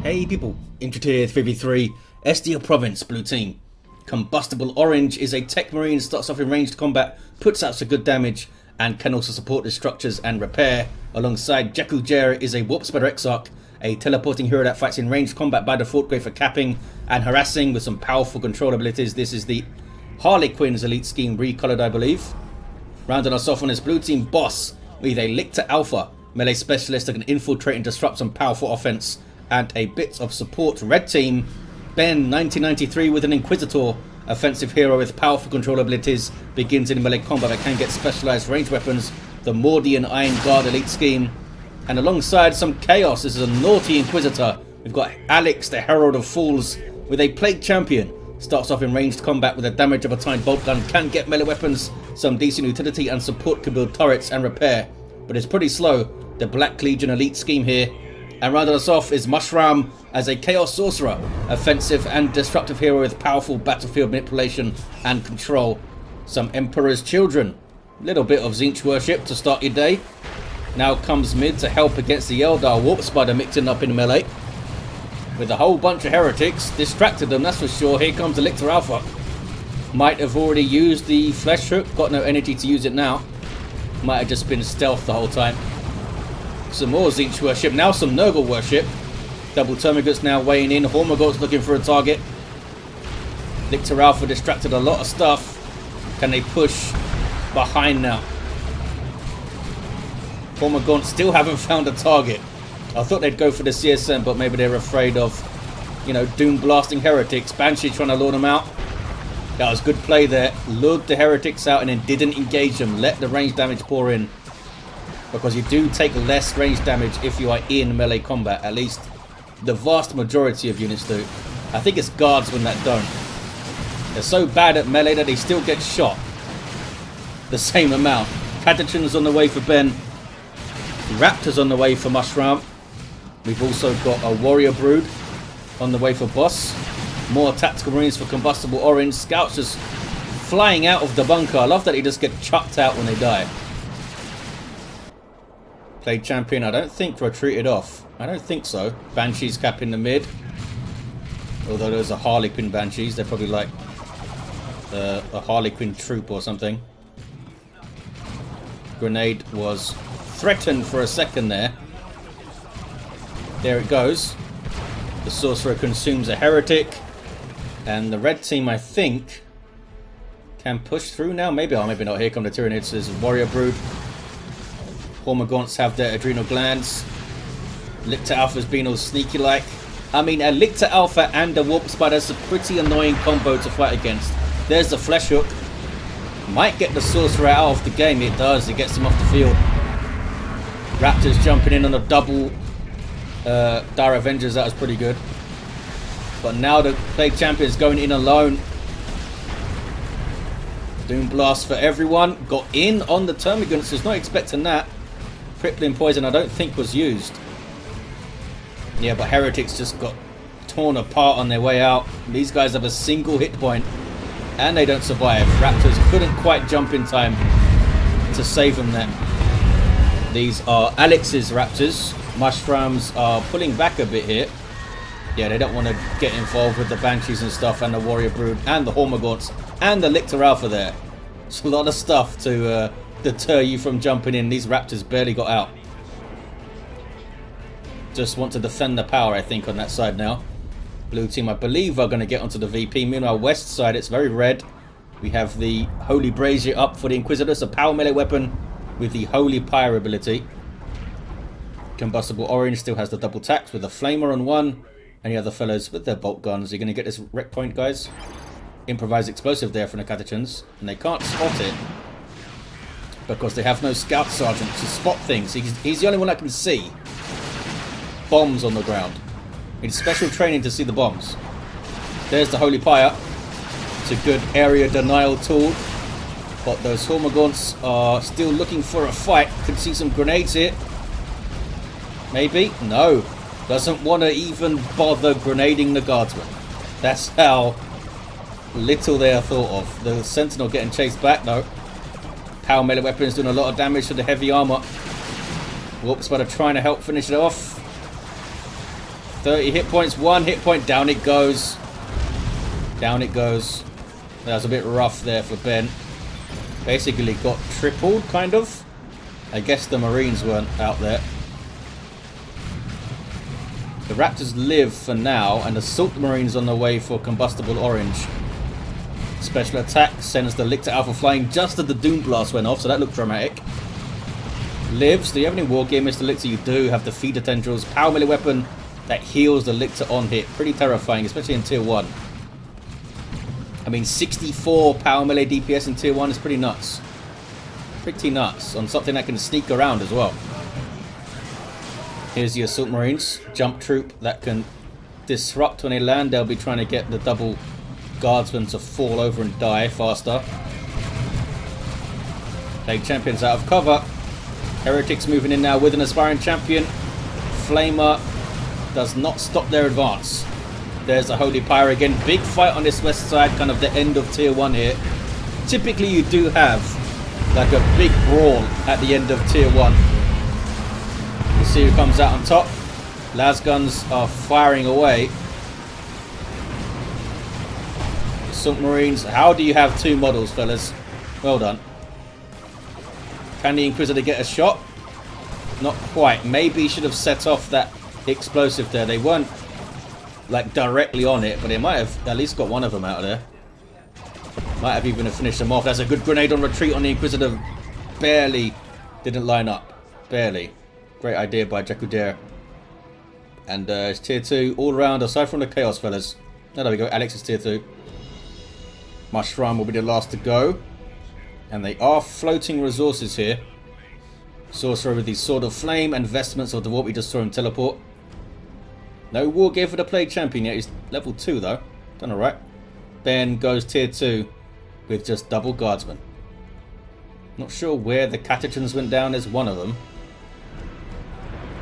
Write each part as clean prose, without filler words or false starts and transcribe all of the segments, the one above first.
Hey people, JekkuJere 3v3, Esita Province, blue team. Combustible Orange is a Techmarine, starts off in ranged combat, puts out some good damage, and can also support the structures and repair. Alongside JekkuJere is a Warp Spider Exarch, a teleporting hero that fights in ranged combat by default, great for capping and harassing with some powerful control abilities. This is the Harlequin's elite scheme recolored, I believe. Rounding us off on his blue team boss with a Lictor Alpha, melee specialist that can infiltrate and disrupt some powerful offense, and a bit of support. Red team, ben1993 with an Inquisitor, offensive hero with powerful control abilities, begins in melee combat that can get specialized range weapons, the Mordian Iron Guard elite scheme. And alongside some chaos, this is a naughty Inquisitor. We've got Alex, the Herald of Fools, with a Plague Champion. Starts off in ranged combat with the damage of a tiny bolt gun, can get melee weapons, some decent utility, and support can build turrets and repair. But it's pretty slow. The Black Legion elite scheme here. And rounding us off is Mushraam as a Chaos Sorcerer, offensive and disruptive hero with powerful battlefield manipulation and control. Some Emperor's Children. Little bit of Tzeentch worship to start your day. Now comes mid to help against the Eldar Warp Spider mixing up in melee. With a whole bunch of heretics. Distracted them, that's for sure. Here comes the Lictor Alpha. Might have already used the Flesh Hook. Got no energy to use it now. Might have just been stealth the whole time. Some more Tzeentch worship. Now some Nurgle worship. Double Termagants now weighing in. Hormagaunt's looking for a target. Lictor Alpha distracted a lot of stuff. Can they push behind now? Hormagaunt still haven't found a target. I thought they'd go for the CSM, but maybe they're afraid of, you know, doom blasting heretics. Banshee trying to lure them out. That was good play there. Lured the heretics out and then didn't engage them. Let the range damage pour in. Because you do take less range damage if you are in melee combat. At least the vast majority of units do. I think it's guardsmen that don't. They're so bad at melee that they still get shot the same amount. Catachin's on the way for Ben. Raptors on the way for Mushraam. We've also got a Warrior Brood on the way for Boss. More Tactical Marines for Combustible Orange. Scouts just flying out of the bunker. I love that they just get chucked out when they die. Plague Champion, I don't think retreated off. I don't think so. Banshees capping the mid. Although there's a Harlequin Banshees. They're probably like a Harlequin troop or something. Grenade was threatened for a second there. There it goes. The Sorcerer consumes a heretic. And the red team, I think, can push through now. Maybe, oh, maybe not. Here come the Tyranids. There's a Warrior Brood. Hormagaunts have their adrenal glands. Lictor Alpha's been all sneaky like. I mean, a Lictor Alpha and a Warp Spider's a pretty annoying combo to fight against. There's the Flesh Hook. Might get the Sorcerer out of the game. It does. It gets him off the field. Raptors jumping in on a double Dire Avengers. That was pretty good. But now the Plague Champion's going in alone. Doom Blast for everyone. Got in on the Termagants. Was not expecting that. Crippling Poison I don't think was used. Yeah, but Heretics just got torn apart on their way out. These guys have a single hit point. And they don't survive. Raptors couldn't quite jump in time to save them then. These are Alex's Raptors. Mushraams are pulling back a bit here. Yeah, they don't want to get involved with the Banshees and stuff, and the Warrior Brood, and the Hormagaunts, and the Lictor Alpha there. It's a lot of stuff to deter you from jumping in. These Raptors barely got out. Just want to defend the power, I think, on that side now. Blue team, I believe, are going to get onto the VP. Meanwhile, west side, it's very red. We have the Holy Brazier up for the Inquisitor. It's a power melee weapon with the Holy Pyre ability. Combustible Orange still has the double tax with a Flamer on one. Any other fellows with their bolt guns. You're going to get this wreck point, guys. Improvised explosive there from the Catachans. And they can't spot it because they have no scout sergeant to spot things. He's the only one that can see bombs on the ground. Needs special training to see the bombs. There's the Holy Pyre. It's a good area denial tool. But those Hormagaunts are still looking for a fight. Could see some grenades here. Maybe? No. Doesn't want to even bother grenading the guardsmen. That's how little they are thought of. The Sentinel getting chased back though. Power melee weapons doing a lot of damage to the heavy armor. Warp Spider trying to help finish it off. 30 hit points, 1 hit point, down it goes. Down it goes. That was a bit rough there for Ben. Basically got tripled, kind of. I guess the Marines weren't out there. The Raptors live for now, and Assault Marines on the way for combustible orange. Special attack sends the Lictor Alpha flying just as the Doom Blast went off, so that looked dramatic. Lives. Do you have any war gear, Mr. Lictor? You do have the Feeder Tendrils. Power melee weapon that heals the Lictor on hit. Pretty terrifying, especially in Tier 1. I mean, 64 power melee DPS in Tier 1 is pretty nuts. Pretty nuts on something that can sneak around as well. Here's the Assault Marines. Jump troop that can disrupt when they land. They'll be trying to get the double guardsmen to fall over and die faster. Plague Champion's out of cover. Heretics moving in now with an aspiring champion. Flamer does not stop their advance. There's a Holy Pyre again. Big fight on this west side, kind of the end of Tier 1 here. Typically you do have like a big brawl at the end of Tier 1. You see who comes out on top. Las guns are firing away. Assault Marines. How do you have 2 models, fellas? Well done. Can the Inquisitor get a shot? Not quite. Maybe he should have set off that explosive there. They weren't like directly on it, but they might have at least got one of them out of there. Might have even finished them off. That's a good grenade on retreat on the Inquisitor. Barely didn't line up. Barely. Great idea by JekkuJere. And it's Tier 2 all around, aside from the Chaos fellas. Oh, there we go. Alex is Tier 2. Mushraam will be the last to go. And they are floating resources here. Sorcerer with the Sword of Flame and Vestments of the Warp. We just saw him teleport. No war gear for the Plague Champion yet. He's level 2 though. Done alright. Ben goes Tier 2 with just double guardsmen. Not sure where the Catechins went down. There's one of them.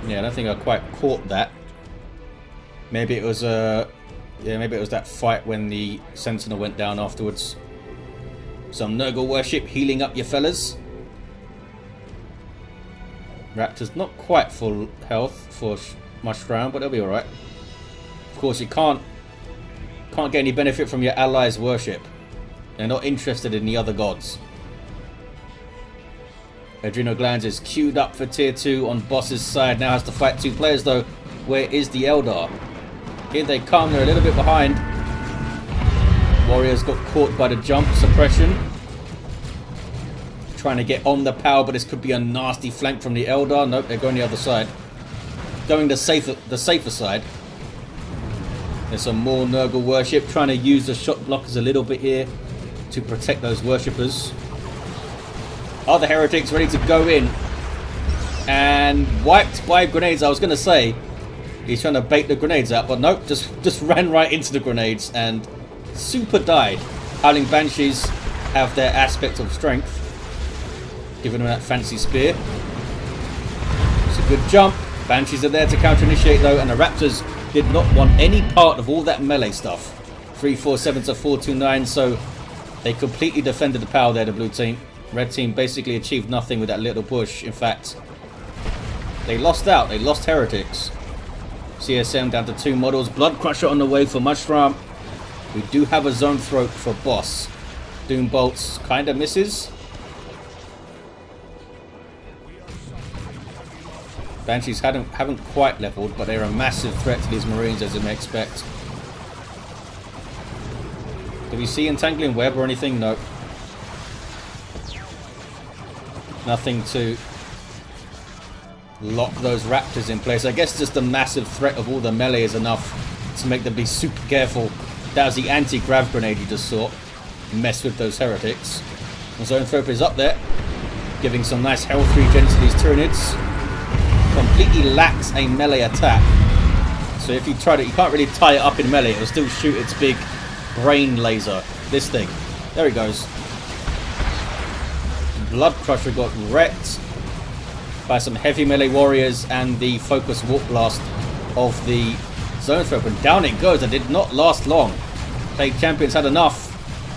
Yeah, I don't think I quite caught that. Maybe it was maybe it was that fight when the Sentinel went down afterwards. Some Nurgle worship healing up your fellas. Raptors not quite full health for Mushraam, but they'll be alright. Of course, you can't get any benefit from your allies' worship. They're not interested in the other gods. Adrenal Glands is queued up for Tier 2 on boss's side. Now has to fight 2 players though. Where is the Eldar? Here they come. They're a little bit behind. Warriors got caught by the jump suppression. Trying to get on the power, but this could be a nasty flank from the Eldar. Nope, they're going the other side. Going the safer side. There's some more Nurgle worship. Trying to use the shot blockers a little bit here to protect those worshippers. Other heretics ready to go in. And wiped by grenades. I was going to say he's trying to bait the grenades out, but nope, just ran right into the grenades and super died. Howling Banshees have their aspect of strength, giving them that fancy spear. It's a good jump. Banshees are there to counter-initiate though, and the Raptors did not want any part of all that melee stuff. 347 to 429, so they completely defended the power there, the blue team. Red team basically achieved nothing with that little push. In fact, they lost out. They lost heretics. CSM down to 2 models. Blood Crusher on the way for Mushraam. We do have a Zone Throat for boss. Doom Bolts kind of misses. Banshees haven't quite leveled, but they're a massive threat to these Marines, as you may expect. Do we see Entangling Web or anything? Nope. Nothing to lock those Raptors in place. I guess just the massive threat of all the melee is enough to make them be super careful. That was the anti-grav grenade you just saw. Mess with those heretics. The Zone Throat is up there, giving some nice health regen to these Tyranids. Completely lacks a melee attack. So if you try to, you can't really tie it up in melee. It'll still shoot its big brain laser. This thing. There he goes. Blood Crusher got wrecked by some heavy melee warriors and the focus warp blast of the Zone Throat. And down it goes. It did not last long. Plague Champions had enough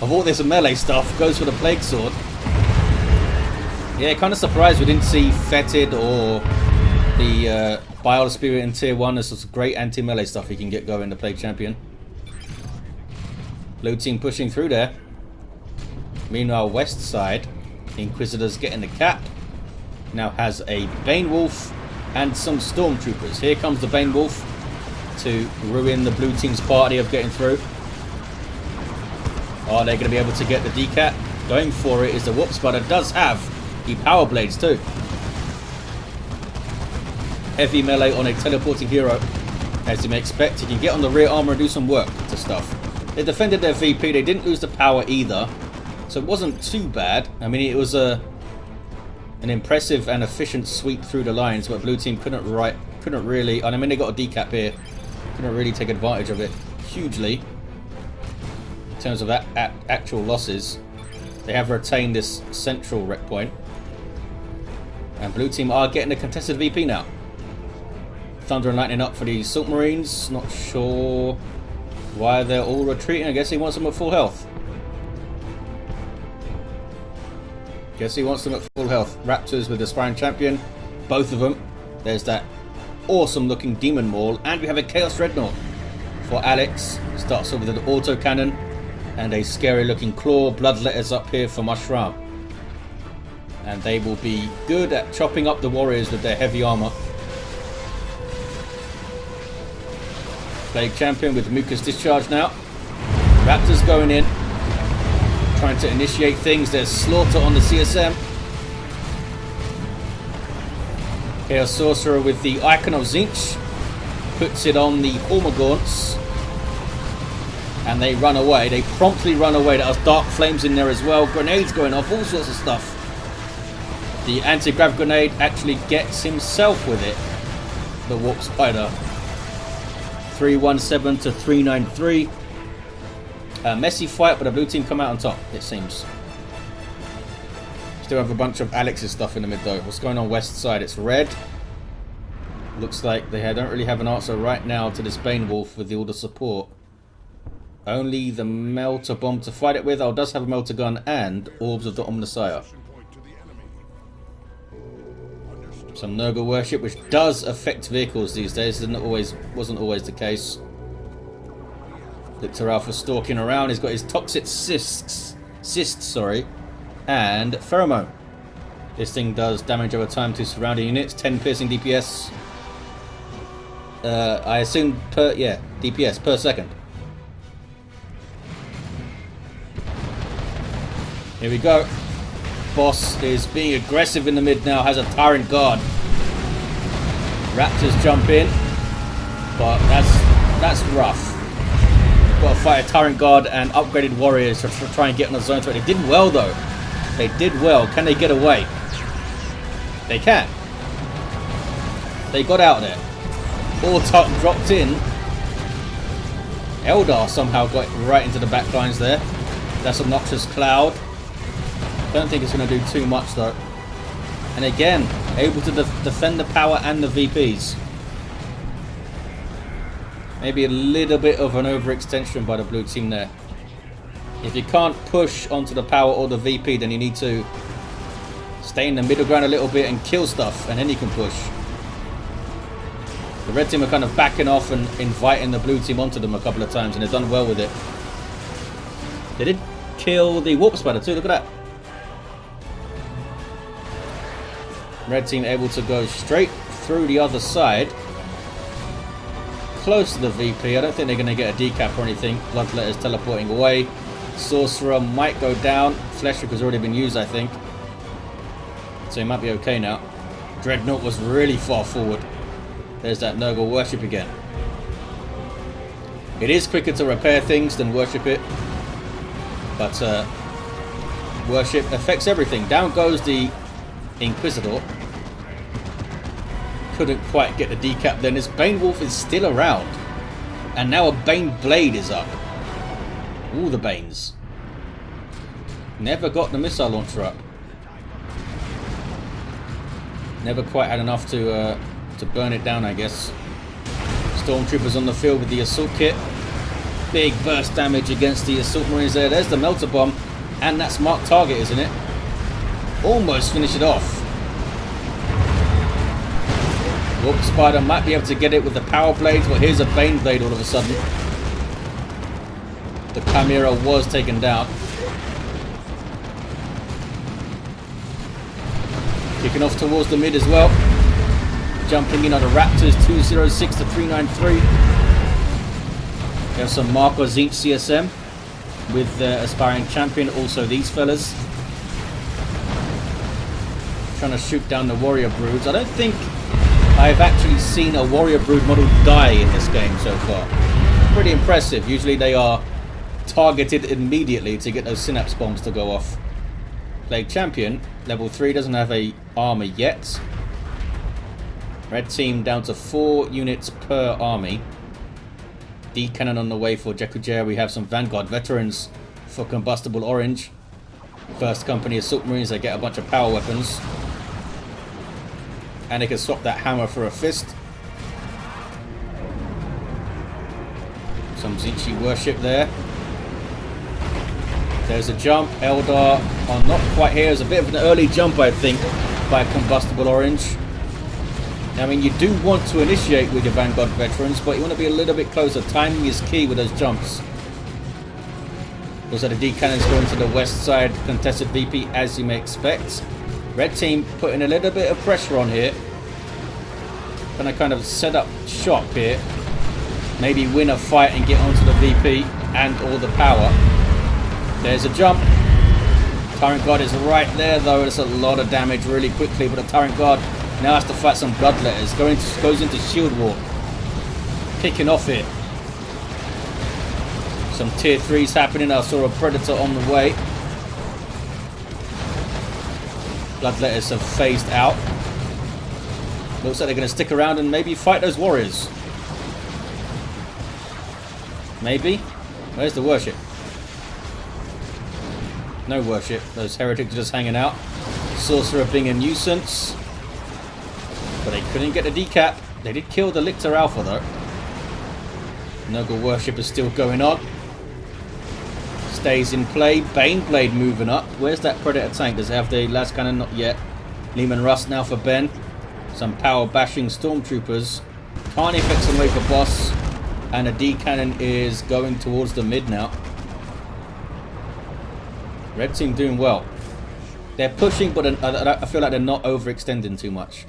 of all this melee stuff. Goes for the Plague Sword. Yeah, kind of surprised we didn't see Fetid or The Bile Spirit in tier 1 is some great anti-melee stuff you can get going to play champion. Blue team pushing through there. Meanwhile, west side, Inquisitor's getting the cap. Now has a Bane Wolf and some Stormtroopers. Here comes the Bane Wolf to ruin the blue team's party of getting through. Are they going to be able to get the decap? Going for it is the Warp Spider. Does have the Power Blades too. Heavy melee on a teleporting hero. As you may expect, you can get on the rear armor and do some work to stuff. They defended their VP. They didn't lose the power either. So it wasn't too bad. I mean, it was an impressive and efficient sweep through the lines, but blue team couldn't really. I mean, they got a decap here. Couldn't really take advantage of it hugely in terms of actual losses. They have retained this central wreck point, and blue team are getting a contested VP now. Thunder and Lightning up for the Assault Marines. Not sure why they're all retreating. I guess he wants them at full health. Raptors with the Aspiring Champion. Both of them. There's that awesome looking Demon Maul. And we have a Chaos Dreadnought for Alex. Starts off with an auto cannon. And a scary looking claw. Bloodletters up here for Mushraam. And they will be good at chopping up the warriors with their heavy armor. Plague Champion with Mucus Discharge now. Raptors going in. Trying to initiate things. There's Slaughter on the CSM. Chaos Sorcerer with the Icon of Tzeentch. Puts it on the Hormagaunts. And they run away. They promptly run away. That has Dark Flames in there as well. Grenades going off. All sorts of stuff. The anti-grav grenade actually gets himself with it. The Warp Spider. 317 to 393. A messy fight, but the blue team come out on top, it seems. Still have a bunch of Alex's stuff in the mid though. What's going on west side? It's red. Looks like they don't really have an answer right now to this Bane Wolf with all the support. Only the Melter Bomb to fight it with. Oh, it does have a Melter Gun and Orbs of the Omnissiah. Some Nurgle worship, which does affect vehicles these days. Wasn't always the case. Lictor Alpha stalking around. He's got his toxic cysts, and pheromone. This thing does damage over time to surrounding units. 10 piercing DPS. I assume DPS per second. Here we go. Boss is being aggressive in the mid now. Has a Tyrant Guard. Raptors jump in, but that's rough. Got to fight a Tyrant Guard and upgraded warriors to try and get on the zone threat. They did well though. They did well. Can they get away? They can. They got out there. Autark dropped in. Eldar somehow got right into the back lines there. That's a Noxious Cloud. Don't think it's going to do too much though. And again, able to defend the power and the VPs. Maybe a little bit of an overextension by the blue team there. If you can't push onto the power or the VP, then you need to stay in the middle ground a little bit and kill stuff, and then you can push. The red team are kind of backing off and inviting the blue team onto them a couple of times, and they've done well with it. They did kill the Warp Spider too, look at that. Red team able to go straight through the other side. Close to the VP. I don't think they're going to get a decap or anything. Bloodletter's teleporting away. Sorcerer might go down. Fleshhook has already been used, I think. So he might be okay now. Dreadnought was really far forward. There's that Nurgle worship again. It is quicker to repair things than worship it. But worship affects everything. Down goes the Inquisitor. Couldn't quite get the decap then. This Bane Wolf is still around. And now a Bane Blade is up. All the Banes. Never got the missile launcher up. Never quite had enough to burn it down, I guess. Stormtroopers on the field with the assault kit. Big burst damage against the assault marines there. There's the Melter Bomb. And that's marked target, isn't it? Almost finish it off. Warp Spider might be able to get it with the power blades, but here's a Bane blade all of a sudden. The Chimera was taken down. Kicking off towards the mid as well. Jumping in on the Raptors, 206 to 393. We have some Marco Tzeentch CSM with the aspiring champion. Also these fellas. Trying to shoot down the Warrior Broods. I don't think I've actually seen a Warrior Brood model die in this game so far. Pretty impressive. Usually they are targeted immediately to get those synapse bombs to go off. Plague Champion, level 3, doesn't have a armor yet. Red team down to 4 units per army. D-cannon on the way for JekkuJere. We have some Vanguard veterans for Combustible Orange. First company Assault Marines, they get a bunch of power weapons. And they can swap that hammer for a fist. Some Tzeentch worship there. There's a jump. Eldar are not quite here. It's a bit of an early jump, I think, by Combustible Orange. I mean, you do want to initiate with your Vanguard veterans, but you want to be a little bit closer. Timing is key with those jumps. Also, the D-cannons going to the west side, contested VP, as you may expect. Red team putting a little bit of pressure on here. Gonna kind of set up shop here. Maybe win a fight and get onto the VP and all the power. There's a jump. Tyrant Guard is right there though. It's a lot of damage really quickly, but the Tyrant Guard now has to fight some Bloodletters. Goes into shield wall. Kicking off here. Some tier 3s happening. I saw a Predator on the way. Bloodletters have phased out. Looks like they're going to stick around and maybe fight those warriors. Maybe. Where's the worship? No worship. Those heretics are just hanging out. Sorcerer being a nuisance. But they couldn't get the decap. They did kill the Lictor Alpha though. Nurgle worship is still going on. Stays in play. Baneblade moving up. Where's that Predator tank? Does it have the last cannon? Not yet. Lehman Rust now for Ben. Some power bashing stormtroopers. Carnifex on the way for boss. And a D cannon is going towards the mid now. Red team doing well. They're pushing, but I feel like they're not overextending too much.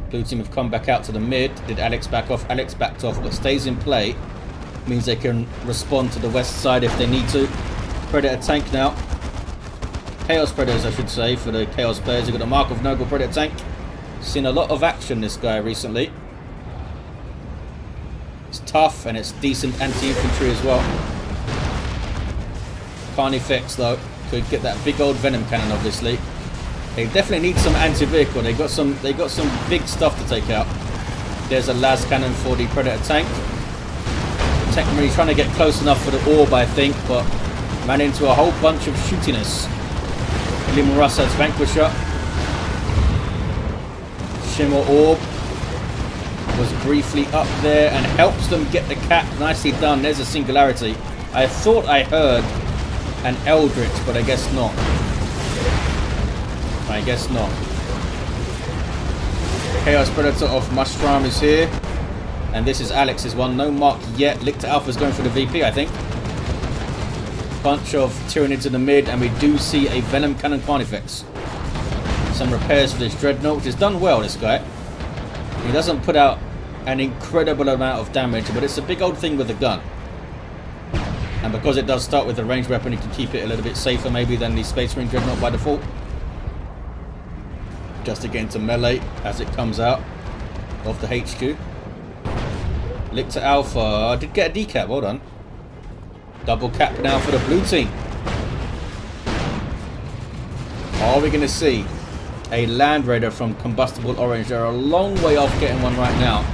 Blue team have come back out to the mid. Did Alex back off? Alex backed off, but stays in play. Means they can respond to the west side if they need to. Predator tank now. Chaos Predators, I should say, for the Chaos players. You've got a Mark of Nurgle Predator tank. Seen a lot of action, this guy, recently. It's tough, and it's decent anti-infantry as well. Carnifex, though, could get that big old Venom cannon, obviously. They definitely need some anti-vehicle. They got some big stuff to take out. There's a las cannon for the Predator tank. Techmarine trying to get close enough for the orb, I think, but ran into a whole bunch of shootiness. Lehman Rust has Vanquisher. Shimmer Orb was briefly up there and helps them get the cap. Nicely done. There's a singularity. I thought I heard an Eldritch, but I guess not. I guess not. Chaos Predator of Mushraam is here. And this is Alex's one. No mark yet. Lictor Alpha is going for the VP, I think. Bunch of Tyranids in the mid, and we do see a Venom Cannon Carnifex. Some repairs for this Dreadnought, which has done well, this guy. He doesn't put out an incredible amount of damage, but it's a big old thing with the gun. And because it does start with a ranged weapon, you can keep it a little bit safer maybe than the Space Marine Dreadnought by default. Just to get into melee as it comes out of the HQ. Lictor Alpha, I did get a decap, well done. Double cap now for the blue team. Are we going to see a Land Raider from Combustible Orange? They're a long way off getting one right now.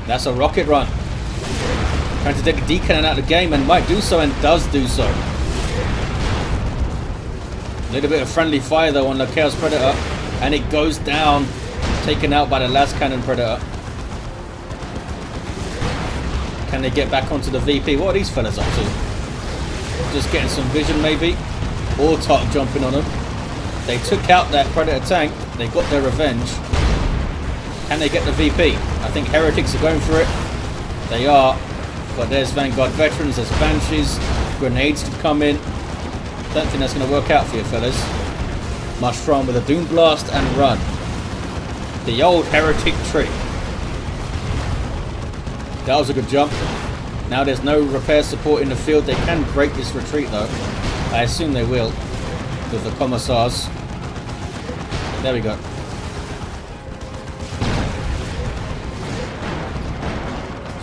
That's a rocket run. Trying to take a D-cannon out of the game and might do so and does do so. A little bit of friendly fire though on the Chaos Predator. And it goes down. Taken out by the last cannon Predator. Can they get back onto the VP? What are these fellas up to? Just getting some vision maybe. Autark jumping on them. They took out that Predator tank. They got their revenge. Can they get the VP? I think Heretics are going for it. They are. But there's Vanguard Veterans, there's Banshees. Grenades to come in. Don't think that's going to work out for you fellas. Mushraam with a Doom Blast and run. The old Heretic trick. That was a good jump. Now there's no repair support in the field. They can break this retreat though. I assume they will. With the Commissars. There we go.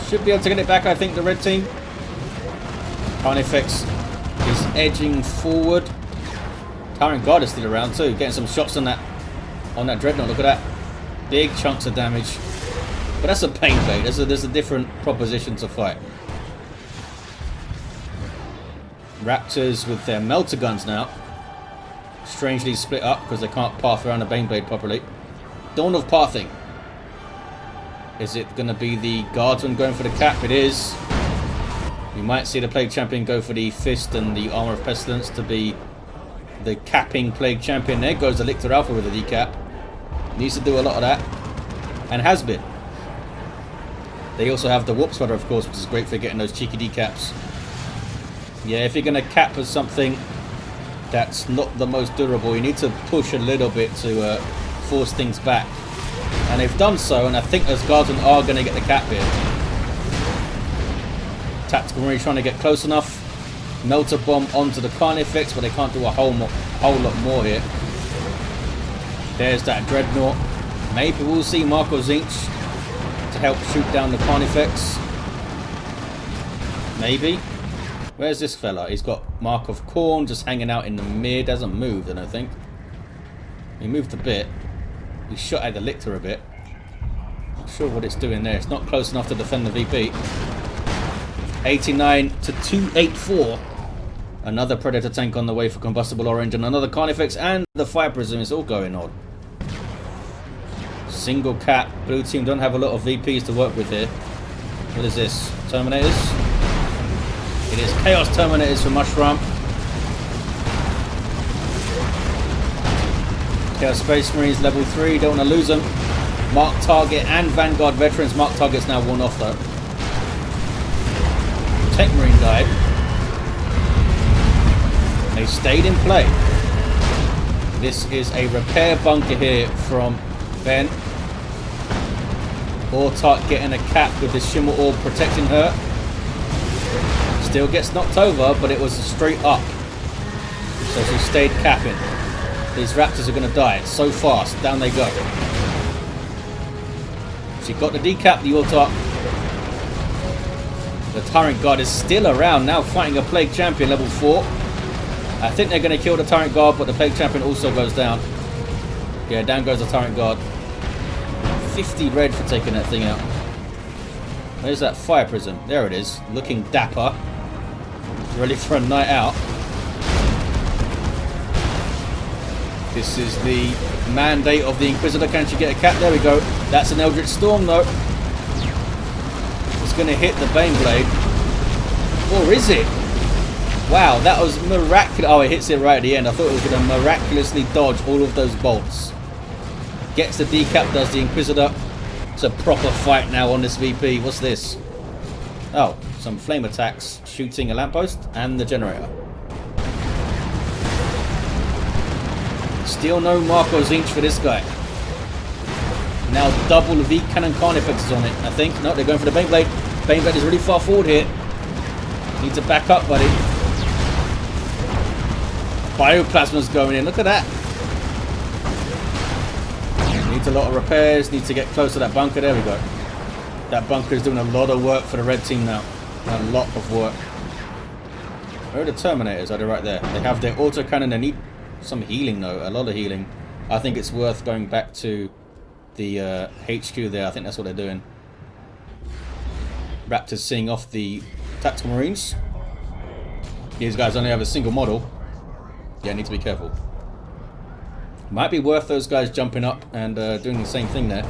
Should be able to get it back, I think, the red team. Carnifex is edging forward. Tyrant Guard is still around too. Getting some shots on that Dreadnought. Look at that. Big chunks of damage. But that's a pain blade. There's a different proposition to fight. Raptors with their melter guns now. Strangely split up because they can't path around the Baneblade properly. Dawn of Pathing. Is it going to be the Guardsman going for the cap? It is. We might see the Plague Champion go for the Fist and the Armor of Pestilence to be the capping Plague Champion. There goes the Lictor Alpha with a decap. Needs to do a lot of that. And has been. They also have the Warp Sputter, of course, which is great for getting those cheeky decaps. Yeah, if you're going to cap with something that's not the most durable, you need to push a little bit to force things back. And they've done so, and I think those Guardsmen are going to get the cap here. Tactical Marine trying to get close enough. Melter Bomb onto the Carnifex, but they can't do a whole lot more here. There's that Dreadnought. Maybe we'll see Marco Tzeentch to help shoot down the Carnifex. Maybe. Where's this fella? He's got Mark of Khorne just hanging out in the mid. Hasn't moved, I don't think. He moved a bit. He shot at the Lictor a bit. Not sure what it's doing there. It's not close enough to defend the VP. 89 to 284. Another Predator tank on the way for Combustible Orange, and another Carnifex, and the Fire Prism is all going on. Single cap. Blue team don't have a lot of VPs to work with here. What is this? Terminators? It is Chaos Terminators for Mushraam. Chaos Space Marines level 3, don't want to lose them. Mark Target and Vanguard Veterans. Mark Target's now worn off though. Techmarine died. They stayed in play. This is a repair bunker here from Ben. Autark getting a cap with the Shimmer Orb protecting her. Still gets knocked over, but it was straight up. So she stayed capping. These Raptors are going to die. It's so fast. Down they go. She got the decap, the Autark. The Tyrant Guard is still around now, fighting a Plague Champion level 4. I think they're going to kill the Tyrant Guard, but the Plague Champion also goes down. Yeah, down goes the Tyrant Guard. 50 red for taking that thing out. Where's that Fire Prism? There it is. Looking dapper. Ready for a night out. This is the mandate of the Inquisitor. Can she get a cap? There we go. That's an Eldritch Storm though. It's going to hit the Baneblade. Or is it? Wow, that was miraculous. Oh, it hits it right at the end. I thought it was going to miraculously dodge all of those bolts. Gets the decap, does the Inquisitor. It's a proper fight now on this VP. What's this? Oh, some flame attacks shooting a lamppost and the generator. Still no Marco Tzeentch for this guy. Now double V Cannon Carnifex is on it, I think. No, they're going for the Baneblade. Baneblade is really far forward here. Need to back up, buddy. Bioplasma's going in. Look at that. Needs a lot of repairs. Needs to get close to that bunker. There we go. That bunker is doing a lot of work for the red team now. A lot of work. Where are the Terminators? Are they right there? They have their autocannon. They need some healing though. A lot of healing. I think it's worth going back to the HQ there. I think that's what they're doing. Raptors seeing off the Tactical Marines. These guys only have a single model. Yeah, need to be careful. Might be worth those guys jumping up and doing the same thing there.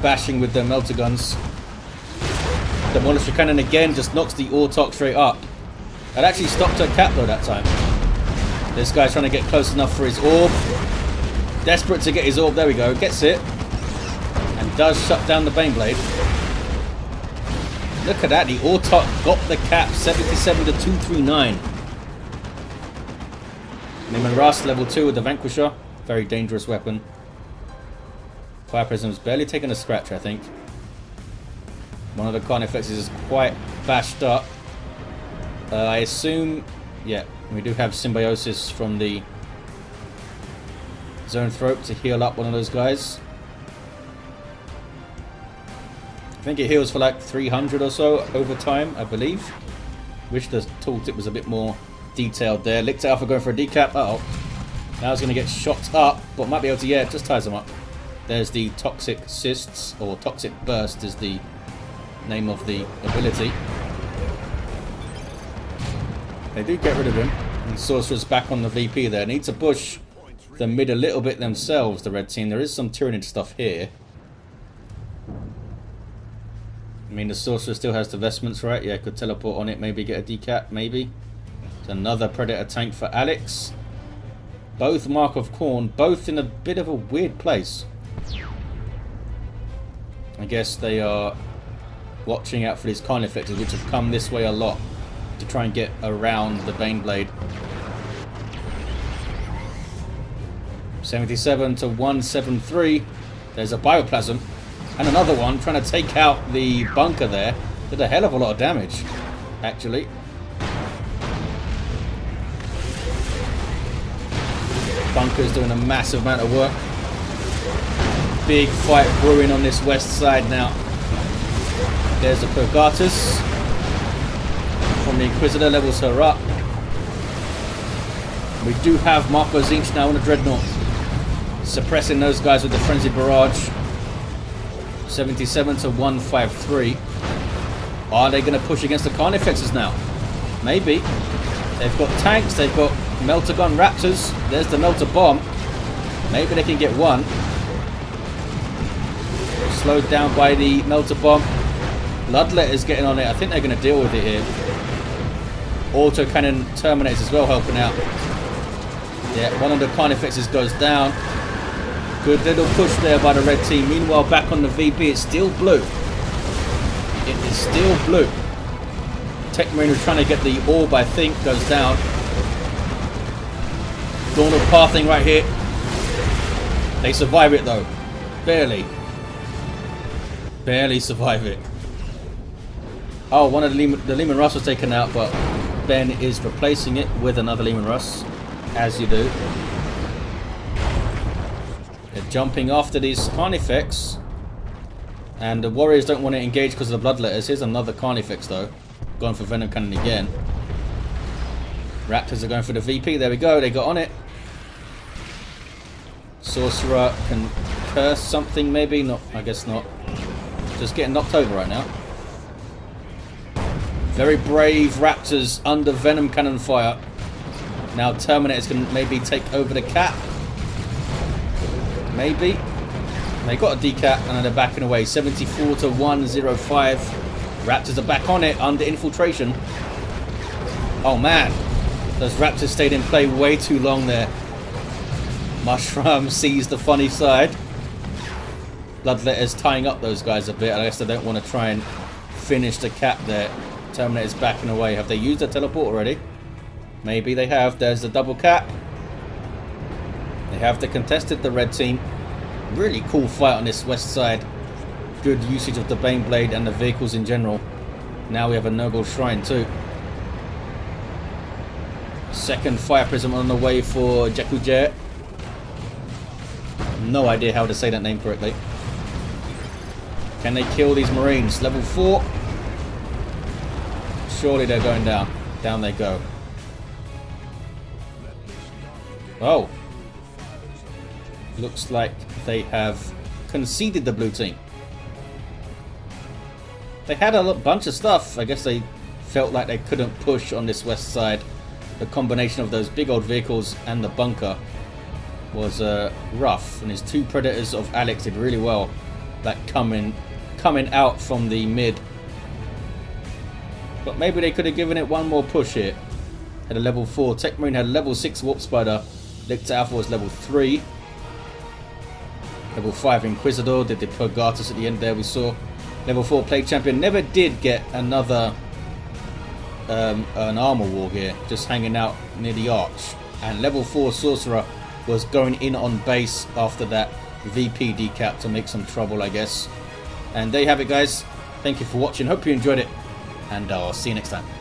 Bashing with their melter guns. Demolisher Cannon again just knocks the Autark straight up. That actually stopped her cap though that time. This guy's trying to get close enough for his orb. Desperate to get his orb. There we go. Gets it. And does shut down the Baneblade. Look at that, the Autok got the cap, 77 to 239. Neiman Russ, level 2 with the Vanquisher. Very dangerous weapon. Fire Prism's barely taken a scratch, I think. One of the Carnifexes is quite bashed up. I assume, yeah, we do have Symbiosis from the Zoanthrope to heal up one of those guys. I think it heals for like 300 or so over time, I believe. Wish the tooltip was a bit more detailed there. Lictor Alpha going for a decap. Uh-oh. Now it's going to get shot up, but might be able to, yeah, just ties them up. There's the Toxic Cysts, or Toxic Burst is the name of the ability. They do get rid of him. And Sorcerer's back on the VP there. Need to push the mid a little bit themselves, the red team. There is some Tyranid stuff here. I mean, the Sorcerer still has the vestments, right? Yeah, could teleport on it, maybe get a decap, maybe. It's another Predator tank for Alex. Both Mark of Khorne, both in a bit of a weird place. I guess they are watching out for these Carnifexes, which have come this way a lot to try and get around the Baneblade. 77 to 173. There's a Bioplasm. And another one trying to take out the bunker there. Did a hell of a lot of damage, actually. Bunker's doing a massive amount of work. Big fight brewing on this west side now. There's the Purgatus from the Inquisitor, levels her up. We do have Marco Tzeentch now on the Dreadnought, suppressing those guys with the Frenzied Barrage. 77 to 153. Are they going to push against the Carnifexes now? Maybe. They've got tanks, they've got Melter Gun Raptors. There's the Melter Bomb. Maybe they can get one. Slowed down by the Melter Bomb. Bloodletter's getting on it. I think they're going to deal with it here. Autocannon Terminators as well helping out. Yeah, one of the Carnifexes goes down. Good little push there by the red team. Meanwhile, back on the VP, it's still blue. It is still blue. Techmarine, who's trying to get the orb, I think, goes down. Dawn of Pathing right here. They survive it though. Barely. Barely survive it. Oh, one of the Leman Russ was taken out, but Ben is replacing it with another Leman Russ, as you do. They're jumping after these Carnifex, and the Warriors don't want to engage because of the Bloodletters. Here's another Carnifex though, going for Venom Cannon again. Raptors are going for the VP. There we go. They got on it. Sorcerer can curse something, maybe not. I guess not. Just getting knocked over right now. Very brave Raptors under Venom Cannon fire. Now Terminators can maybe take over the cap. Maybe. They got a decap and then they're backing away. 74 to 105. Raptors are back on it under infiltration. Oh man. Those Raptors stayed in play way too long there. Mushraam sees the funny side. Bloodletter's tying up those guys a bit. I guess they don't want to try and finish the cap there. Terminator's backing away. Have they used their teleport already? Maybe they have. There's the double cap. They have the contested, the red team. Really cool fight on this west side. Good usage of the Baneblade and the vehicles in general. Now we have a Noble Shrine too. Second Fire Prism on the way for JekkuJere. No idea how to say that name correctly. Can they kill these Marines? Level 4. Surely they're going down. Down they go. Oh. Looks like they have conceded the blue team. They had a bunch of stuff. I guess they felt like they couldn't push on this west side. The combination of those big old vehicles and the bunker was rough. And his two Predators of Alex did really well. Like coming out from the mid. But maybe they could have given it one more push here. Had a level 4. Techmarine had a level 6 Warp Spider. Lictor Alpha was level 3. Level 5 Inquisitor did the Purgatus at the end there, we saw. Level 4 Plague Champion never did get another an armor war gear, just hanging out near the arch. And level 4 Sorcerer was going in on base after that VP decap to make some trouble, I guess. And there you have it, guys. Thank you for watching, hope you enjoyed it, and I'll see you next time.